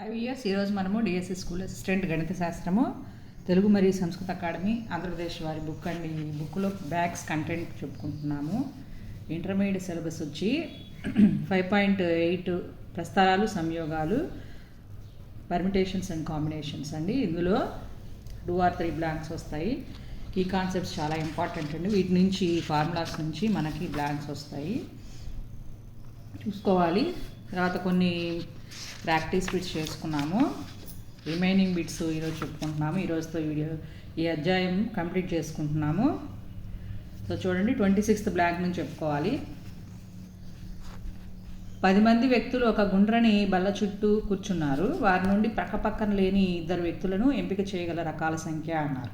IVS ఈరోజు మనము DSC school assistant గణిత శాస్త్రము తెలుగు మరియు సంస్కృత అకాడమీ ఆంధ్రప్రదేశ్ వారి బుక్ అండి. ఈ బుక్లో బ్యాగ్స్ కంటెంట్ చెప్పుకుంటున్నాము. ఇంటర్మీడియట్ సిలబస్ వచ్చి 5.8 ప్రస్తారాలు, సంయోగాలు, పర్మిటేషన్స్ అండ్ కాంబినేషన్స్ అండి. ఇందులో 2 or 3 బ్లాంక్స్ వస్తాయి. ఈ కాన్సెప్ట్స్ చాలా ఇంపార్టెంట్ అండి. వీటి నుంచి ఫార్ములాస్ నుంచి మనకి బ్లాంక్స్ వస్తాయి, చూసుకోవాలి. తర్వాత కొన్ని ప్రాక్టీస్ బిట్స్ చేసుకున్నాము. రిమైనింగ్ బిట్స్ ఈరోజు చెప్పుకుంటున్నాము. ఈరోజుతో ఈ అధ్యాయం కంప్లీట్ చేసుకుంటున్నాము. సో చూడండి, 26th బ్లాంక్ నుంచి చెప్పుకోవాలి. 10 మంది వ్యక్తులు ఒక గుండ్రని బల్ల చుట్టూ కూర్చున్నారు. వారి నుండి పక్కన లేని 2 వ్యక్తులను ఎంపిక చేయగల రకాల సంఖ్య అన్నారు.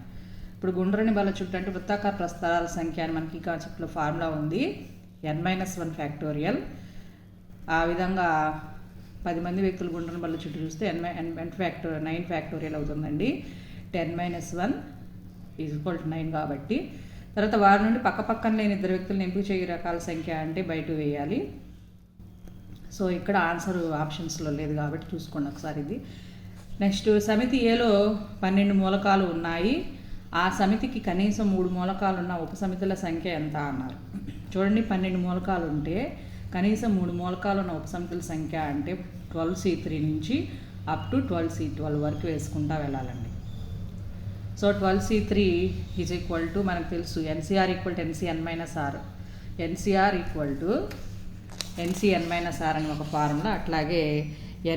ఇప్పుడు గుండ్రని బల్ల చుట్టూ అంటే వృత్తాకార ప్రస్తారాల సంఖ్య అని మనకి ఈ కాన్సెప్ట్లో ఫార్ములా ఉంది, n-1 ఫ్యాక్టోరియల్. ఆ విధంగా 10 మంది వ్యక్తులు గుండ్రని బల్ల చుట్టూ చూస్తే 9 ఫ్యాక్టోరియల్ అవుతుందండి. 10-1 = 9 కాబట్టి. తర్వాత వారి నుండి పక్కన లేని 2 వ్యక్తులను ఎంపిక చేయ రకాల సంఖ్య అంటే బయట వేయాలి. సో ఇక్కడ ఆన్సర్ ఆప్షన్స్లో లేదు కాబట్టి చూసుకోండి ఒకసారి ఇది. నెక్స్ట్, సమితి ఏలో 12 మూలకాలు ఉన్నాయి. ఆ సమితికి కనీసం 3 మూలకాలు ఉన్న ఉపసమితుల సంఖ్య ఎంత అన్నారు. చూడండి, 12 మూలకాలు ఉంటే కనీసం 3 మూలకాలు ఉన్న ఉపసమితుల సంఖ్య అంటే 12C3 నుంచి అప్ టు 12C12 వరకు వేసుకుంటా వెళ్ళాలండి. సో 12C3 = మనకు తెలుసు NCR = NCn-R. NCR = NCn-R అని ఒక ఫార్ములా. అట్లాగే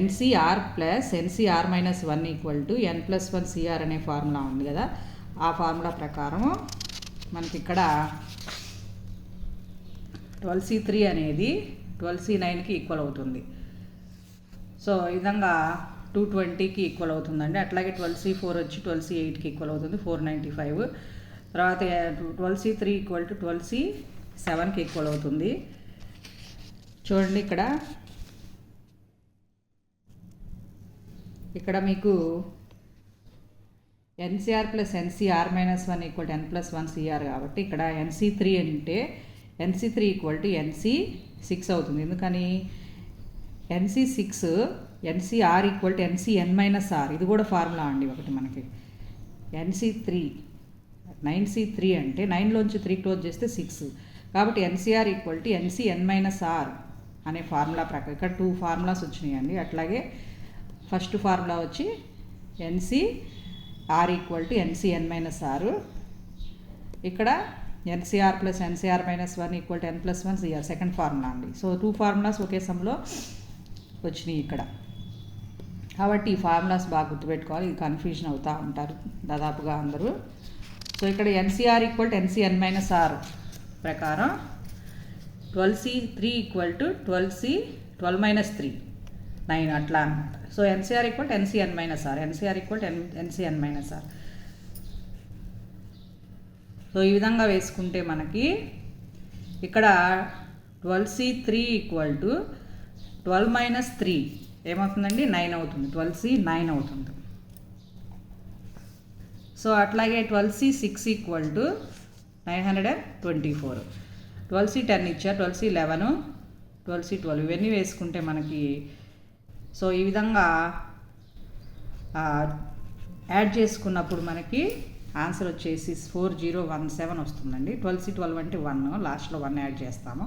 NCR + NCR-1 = n+1CR అనే ఫార్ములా ఉంది కదా. ఆ ఫార్ములా ప్రకారము మనకి ఇక్కడ 12C3 అనేది 12C9కి ఈక్వల్ అవుతుంది. సో ఈ విధంగా 220కి ఈక్వల్ అవుతుందండి. అట్లాగే 12C4 వచ్చి 12C8కి ఈక్వల్ అవుతుంది, 495. తర్వాత 12C3 = 12C7కి ఈక్వల్ అవుతుంది. చూడండి, ఇక్కడ మీకు NCR + NCR-1 = n+1CR కాబట్టి ఇక్కడ NC3 అంటే NC3 = NC6 అవుతుంది. ఎందుకని NC6 NCR = NCn-R. ఇది కూడా ఫార్ములా అండి ఒకటి మనకి. NC3 9C3 అంటే 9లోంచి 3 క్లోజ్ చేస్తే 6 కాబట్టి NCR = NCn-R అనే ఫార్ములా ప్రకారం ఇక్కడ 2 ఫార్ములాస్ వచ్చినాయండి. అట్లాగే ఫస్ట్ ఫార్ములా వచ్చి NCR = NCn-R. ఇక్కడ NCR + NCR-1 = n+1CR second formula అండి. సో 2 ఫార్ములాస్ ఒకే సమ్లో వచ్చినాయి ఇక్కడ. కాబట్టి ఈ ఫార్ములాస్ బాగా గుర్తుపెట్టుకోవాలి. ఇది కన్ఫ్యూజన్ అవుతూ ఉంటారు దాదాపుగా అందరూ. సో ఇక్కడ NCR = NCn-R ప్రకారం 12C3 = 12C12-3 9 అట్లా అన్నమాట. So NCR = NCn-R. NCR = NCn-R. So ఈ విధంగా వేసుకుంటే మనకి ఇక్కడ 12C3 = 12 - 3 ఏమవుతుందండి, 9 అవుతుంది. 12C9 అవుతుంది. సో అట్లాగే 12C6 = 924. 12C10 ఇచ్చారు, 12C11, 12C12 ఇవన్నీ వేసుకుంటే మనకి సో ఈ విధంగా యాడ్ చేసుకున్నప్పుడు మనకి ఆన్సర్ వచ్చేసి 4017 వస్తుందండి. 12C12 అంటే 1, లాస్ట్లో 1 యాడ్ చేస్తాము.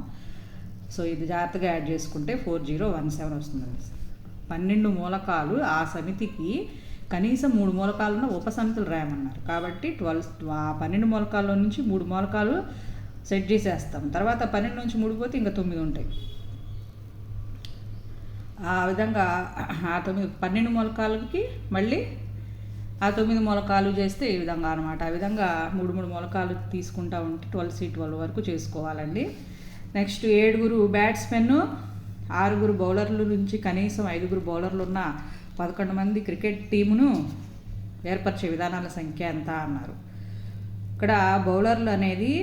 సో ఇది జాగ్రత్తగా యాడ్ చేసుకుంటే 4017 వస్తుందండి. 12 మూలకాలు ఆ సమితికి కనీసం 3 మూలకాలున్న ఉపసమితులు రాయమన్నారు. కాబట్టి 12 మూలకాల్లో నుంచి 3 మూలకాలు సెట్ చేసేస్తాం. తర్వాత 12 నుంచి 3 పోతే ఇంకా 9 ఉంటాయి. ఆ విధంగా ఆ 12 మూలకాలకి మళ్ళీ ఆ 9 మూలకాలు చేస్తే ఈ విధంగా అనమాట. ఆ విధంగా 3 మూలకాలు తీసుకుంటా ఉంటే 12C12 వరకు చేసుకోవాలండి. నెక్స్ట్, 7 బ్యాట్స్మెన్, 6 బౌలర్ల నుంచి కనీసం 5 బౌలర్లు ఉన్న 11 మంది క్రికెట్ టీమును ఏర్పరిచే విధానాల సంఖ్య ఎంత అన్నారు. ఇక్కడ బౌలర్లు అనేది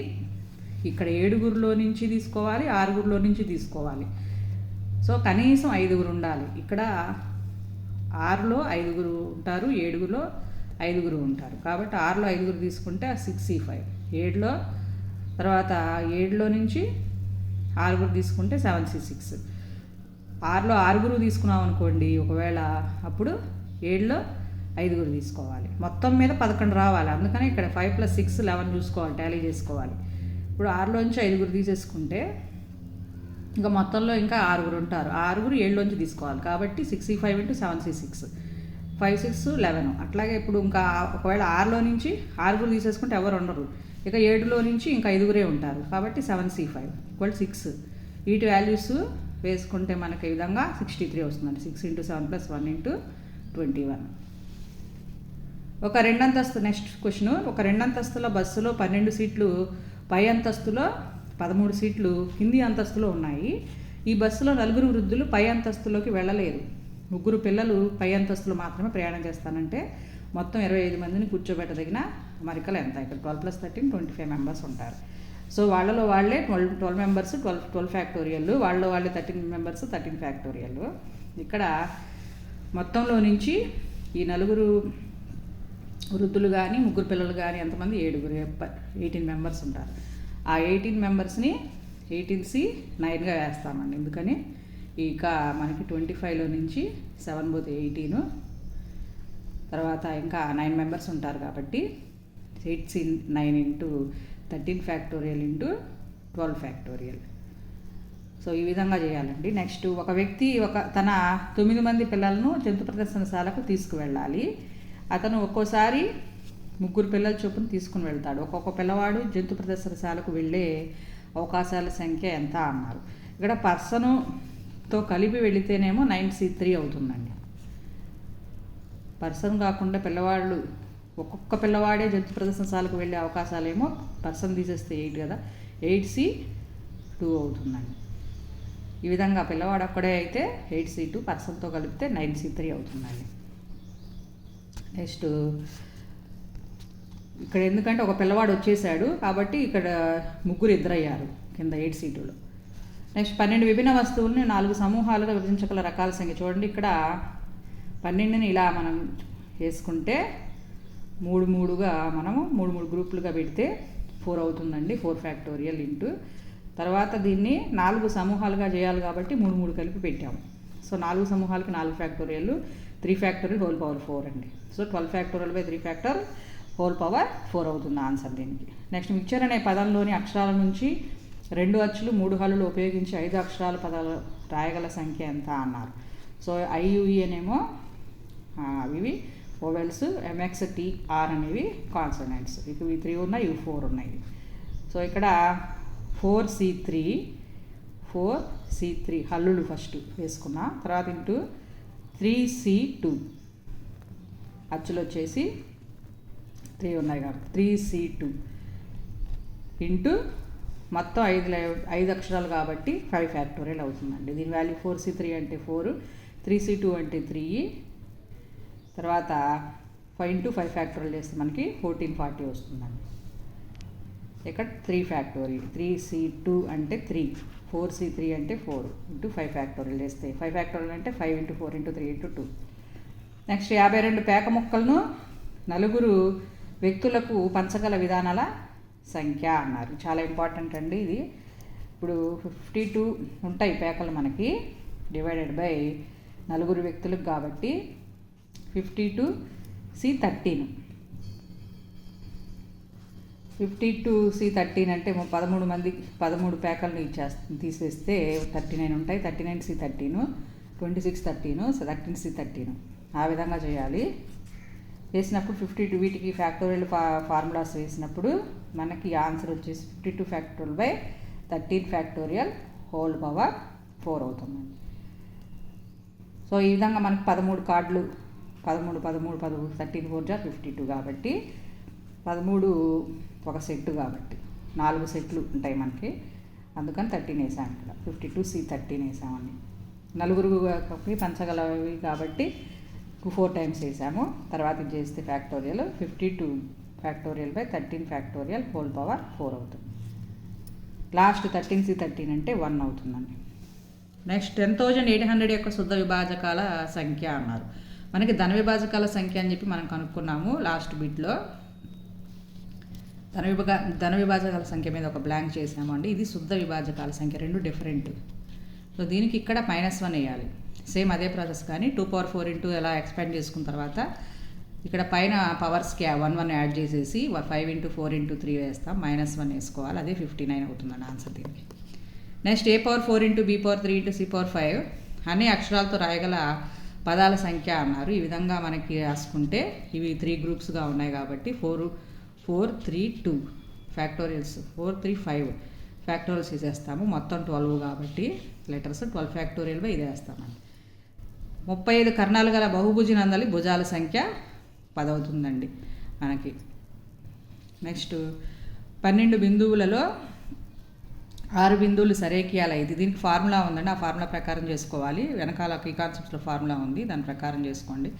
ఇక్కడ 7 నుంచి తీసుకోవాలి, 6 నుంచి తీసుకోవాలి. సో కనీసం 5 ఉండాలి. ఇక్కడ 6లో 5 ఉంటారు, 7లో 5 ఉంటారు. కాబట్టి 6లో 5 తీసుకుంటే 6C5, 7లో తర్వాత 7లో నుంచి 6 తీసుకుంటే 7C6. 6లో 6 తీసుకున్నాం అనుకోండి ఒకవేళ, అప్పుడు 7లో 5 తీసుకోవాలి. మొత్తం మీద 11 రావాలి. అందుకని ఇక్కడ 5 + 6 11 చూసుకోవాలి, టాలీ చేసుకోవాలి. ఇప్పుడు 6లోంచి 5 తీసేసుకుంటే ఇంకా మొత్తంలో ఇంకా 6 ఉంటారు. 6 7లోంచి తీసుకోవాలి కాబట్టి 6 × 7 = 6 5 6 11. అట్లాగే ఇప్పుడు ఇంకా ఒకవేళ 6లో నుంచి 6 తీసేసుకుంటే ఎవరు ఉండరు. ఇక 7లో నుంచి ఇంకా 5 ఉంటారు కాబట్టి 7 C 5 = 6. వీటి వాల్యూస్ వేసుకుంటే మనకి ఈ విధంగా 63 వస్తుందండి. 6 × 7 + 1 × 21. ఒక రెండంతస్తు నెక్స్ట్ క్వశ్చన్. ఒక రెండంతస్తుల బస్సులో 12 సీట్లు, పై అంతస్తులో 13 సీట్లు కింది అంతస్తులో ఉన్నాయి. ఈ బస్సులో 4 వృద్ధులు పై అంతస్తులోకి వెళ్ళలేరు. 3 పిల్లలు పై అంతస్తులో మాత్రమే ప్రయాణం చేస్తానంటే మొత్తం 25 మందిని కూర్చోబెట్టదగిన అమరికలు ఎంత? ఇక్కడ 12 + 13 25 మెంబర్స్ ఉంటారు. సో వాళ్ళలో వాళ్ళే 12 మెంబర్స్ 12 ఫ్యాక్టోరియల్, వాళ్ళలో వాళ్ళే 13 మెంబర్స్ 13 ఫ్యాక్టోరియల్. ఇక్కడ మొత్తంలో నుంచి ఈ 4 వృద్ధులు కానీ 3 పిల్లలు కానీ ఎంతమంది? 18 మెంబర్స్ ఉంటారు. ఆ 18 మెంబర్స్ని 18C 9గా వేస్తామండి. ఎందుకని ఇక మనకి 25లో నుంచి 7 పోతే 18, తర్వాత ఇంకా 9 మెంబర్స్ ఉంటారు కాబట్టి 8C 9 × 13 ఫ్యాక్టోరియల్ × 12 ఫ్యాక్టోరియల్. సో ఈ విధంగా చేయాలండి. నెక్స్ట్, ఒక వ్యక్తి తన 9 మంది పిల్లలను జంతు ప్రదర్శనశాలకు తీసుకువెళ్ళాలి. అతను ఒక్కోసారి 3 పిల్లల చొప్పున తీసుకుని వెళ్తాడు. ఒక్కొక్క పిల్లవాడు జంతు ప్రదర్శనశాలకు వెళ్ళే అవకాశాల సంఖ్య ఎంత అన్నారు. ఇక్కడ పర్సన్తో కలిపి వెళితేనేమో 9C 3 అవుతుందండి. పర్సన్ కాకుండా పిల్లవాళ్ళు, ఒక్కొక్క పిల్లవాడే జంతు ప్రదర్శనశాలకు వెళ్ళే అవకాశాలేమో పర్సన్ తీసేస్తే 8 కదా, 8C 2 అవుతుందండి. ఈ విధంగా పిల్లవాడు ఒక్కడే అయితే 8C 2, పర్సన్తో కలిపితే 9C 3 అవుతుందండి. నెక్స్ట్, ఇక్కడ ఎందుకంటే ఒక పిల్లవాడు వచ్చేసాడు కాబట్టి ఇక్కడ 3 ఇద్దరయ్యారు కింద 8C 2లో. నెక్స్ట్, 12 విభిన్న వస్తువుల్ని 4 సమూహాలుగా విభజించగల రకాల సంఖ్య. చూడండి, ఇక్కడ 12ని ఇలా మనం వేసుకుంటే 3 మనము 3 గ్రూపులుగా పెడితే 4 అవుతుందండి. 4 ఫ్యాక్టోరియల్ ఇంటూ తర్వాత దీన్ని 4 సమూహాలుగా చేయాలి కాబట్టి 3 కలిపి పెట్టాము. So 4 సమూహాలకి 4 factorial, 3 factorial whole power 4 అండి. So 12 factorial / 3 factor whole power 4 అవుతుంది ఆన్సర్ దీనికి. నెక్స్ట్, మిక్చర్ అనే పదంలోని అక్షరాల నుంచి 2 అచ్చులు 3 హల్లులు ఉపయోగించి 5 అక్షరాల పదాలు రాయగల సంఖ్య ఎంత అన్నారు. సో IUE అనేమో ఇవి ఓవెల్స్, MX TR అనేవి కాన్సనెంట్స్. ఇక ఇవి 3 ఉన్నాయి, ఇవి 4 ఉన్నాయి. సో ఇక్కడ 4C3 హల్లులు ఫస్ట్ వేసుకున్నా, తర్వాత ఇంటూ 3C2 అచ్చులు వచ్చేసి 3 ఉన్నాయి కాబట్టి 3C2 ఇంటూ మొత్తం 5 అక్షరాలు కాబట్టి 5 ఫ్యాక్టోరియల్ అవుతుందండి. దీని వాల్యూ 4C3 అంటే 4, 3C2 అంటే 3, తర్వాత 5 × 5 ఫ్యాక్టోరియల్ చేస్తే మనకి 1440 వస్తుందండి. ఇక్కడ 3 ఫ్యాక్టోరియల్, 3C2 అంటే 3, 4C3 అంటే 4 ఇంటూ 5 ఫ్యాక్టోరియల్ చేస్తే 5 ఫ్యాక్టోరియల్ అంటే 5 × 4 × 3 × 2. నెక్స్ట్, 52 పేక ముక్కలను 4 వ్యక్తులకు పంచగల విధానాల సంఖ్య అన్నారు. చాలా ఇంపార్టెంట్ అండి ఇది. ఇప్పుడు 52 ఉంటాయి పేకలు మనకి, డివైడెడ్ బై 4 వ్యక్తులకు కాబట్టి 52C 13. 52C13 అంటే 13 మందికి 13 పేకలను తీసేస్తే 39 ఉంటాయి. 39C 13, 26 13, 13C 13. ఆ విధంగా చేయాలి. వేసినప్పుడు 52 వీటికి ఫ్యాక్టోరియల్ ఫార్ములాస్ వేసినప్పుడు మనకి ఆన్సర్ వచ్చేసి 52 ఫ్యాక్టోరియల్ / 13 ఫ్యాక్టోరియల్ హోల్ పవర్ 4 అవుతుందండి. సో ఈ విధంగా మనకి 13 కార్డులు 13 13 4 × 52 కాబట్టి 13 ఒక సెట్ కాబట్టి 4 సెట్లు ఉంటాయి మనకి, అందుకని 13 వేసాము. ఇక్కడ 52C 13 వేసామండి. 4 పంచగలవి కాబట్టి 4 టైమ్స్ వేసాము. తర్వాత ఇది చేస్తే factorial 52 factorial / 13 factorial whole power 4 అవుతుంది. లాస్ట్ 13C 13 అంటే 1 అవుతుందండి. నెక్స్ట్, 10,800 యొక్క శుద్ధ విభాజకాల సంఖ్య అన్నారు. మనకి ధన విభాజకాల సంఖ్య అని చెప్పి మనం కనుక్కున్నాము లాస్ట్ బిట్లో. ధన విభాజకాల సంఖ్య మీద ఒక బ్లాంక్ చేసాము అండి. ఇది శుద్ధ విభాజకాల సంఖ్య, 2 డిఫరెంట్. సో దీనికి ఇక్కడ -1 వేయాలి. సేమ్ అదే ప్రాసెస్ కానీ 2^4 ఇంటూ ఎలా ఎక్స్పాండ్ చేసుకున్న తర్వాత ఇక్కడ పైన పవర్స్కి 1 యాడ్ చేసేసి 5 ఇంటూ 4 ఇంటూ 3 వేస్తాం. -1 వేసుకోవాలి. అదే 59 అవుతుందండి ఆన్సర్ దీనికి. Next A⁴ into B⁴ into C⁴ అన్ని అక్షరాలతో రాయగల పదాల సంఖ్య అన్నారు. ఈ విధంగా మనకి రాసుకుంటే ఇవి 3 గ్రూప్స్గా ఉన్నాయి కాబట్టి 4, 3, 2 ఫ్యాక్టోరియల్స్ 4, 3, 5 ఫ్యాక్టోరియల్స్ వేసేస్తాము. మొత్తం 12 కాబట్టి లెటర్స్ 12 ఫ్యాక్టోరియల్గా ఇది వేస్తామండి. 35 కర్ణాలు గల బహుభుజి నందలి భుజాల సంఖ్య 10 అవుతుందండి మనకి. నెక్స్ట్ 12 బిందువులలో 6 బిందువులు సరేకియాలు అయితే దీనికి ఫార్ములా ఉందండి. ఆ ఫార్ములా ప్రకారం చేసుకోవాలి. వెనకాల ఈ కాన్సెప్ట్స్లో ఫార్ములా ఉంది, దాని ప్రకారం చేసుకోండి.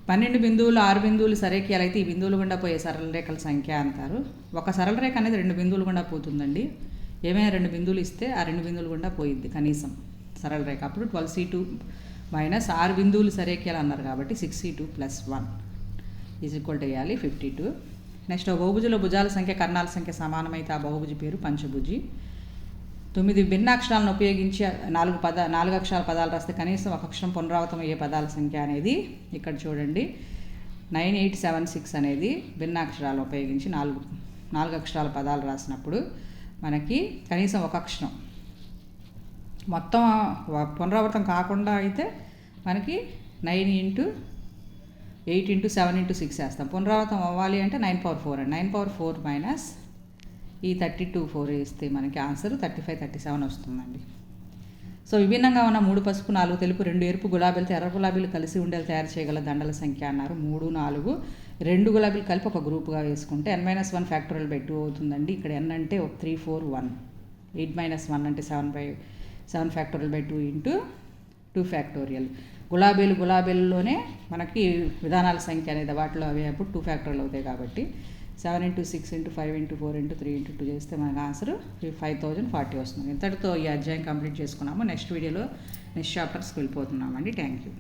12 బిందువులు 6 బిందువులు సరేకియాలు అయితే ఈ బిందువులు గుండా పోయే సరళ రేఖల సంఖ్య అంటారు. ఒక సరళ రేఖ అనేది 2 బిందువులు గుండా పోతుందండి. ఏమైనా 2 బిందువులు ఇస్తే ఆ 2 బిందువులు గుండా పోయిద్ది కనీసం సరళ రేఖ. అప్పుడు 12C2 మైనస్ 6 బిందువులు సరేకియాలు అన్నారు కాబట్టి 6C2 + 1 వేయాలి 52. నెక్స్ట్ బహుభుజిలో భుజాల సంఖ్య కర్ణాల సంఖ్య సమానమైతే ఆ బహుభుజి పేరు పంచభుజి. 9 భిన్నాక్షరాలను ఉపయోగించి 4 అక్షరాల పదాలు రాస్తే కనీసం ఒక అక్షరం పునరావృతం అయ్యే పదాల సంఖ్య అనేది ఇక్కడ చూడండి 9876 అనేది భిన్నాక్షరాలు ఉపయోగించి 4 అక్షరాల పదాలు రాసినప్పుడు మనకి కనీసం ఒక అక్షరం మొత్తం పునరావృతం కాకుండా అయితే మనకి 9 ఇంటూ 8 ఇంటూ 7 ఇంటూ 6 వేస్తాం. పునరావృతం అవ్వాలి అంటే 9^4 అండి. 9^4 మైనస్ ఈ 32 వేస్తే మనకి ఆన్సర్ 35, 37 వస్తుందండి. సో విభిన్నంగా ఉన్న 3 పసుపు, 4 తెలుపు, 2 ఎరుపు గులాబీలతో ఎర్ర గులాబీలు కలిసి ఉండేలా తయారు చేయగల దండల సంఖ్య అన్నారు. 3, 4 2 గులాబీలు కలిపి ఒక గ్రూప్గా వేసుకుంటే n-1 ఫ్యాక్టోరియల్ బై 2 అవుతుందండి. ఇక్కడ n అంటే 3, 4, 1 8-1 అంటే 7 ఫ్యాక్టోరియల్ బై 2 ఇంటూ 2 ఫ్యాక్టోరియల్. గులాబీలలోనే మనకి విధానాల సంఖ్య అనేది వాటిలో అవి అప్పుడు 2 ఫ్యాక్టోరియల్ అవుతాయి కాబట్టి 7 into 6 into 5 into 4 into 3 into 2 చేస్తే మనకు ఆన్సర్ 5040 వస్తుంది. ఇంతటితో ఈ అధ్యాయం కంప్లీట్ చేసుకున్నాము. నెక్స్ట్ వీడియోలో నెక్స్ట్ చాప్టర్స్కి వెళ్ళిపోతున్నామండి. Thank you.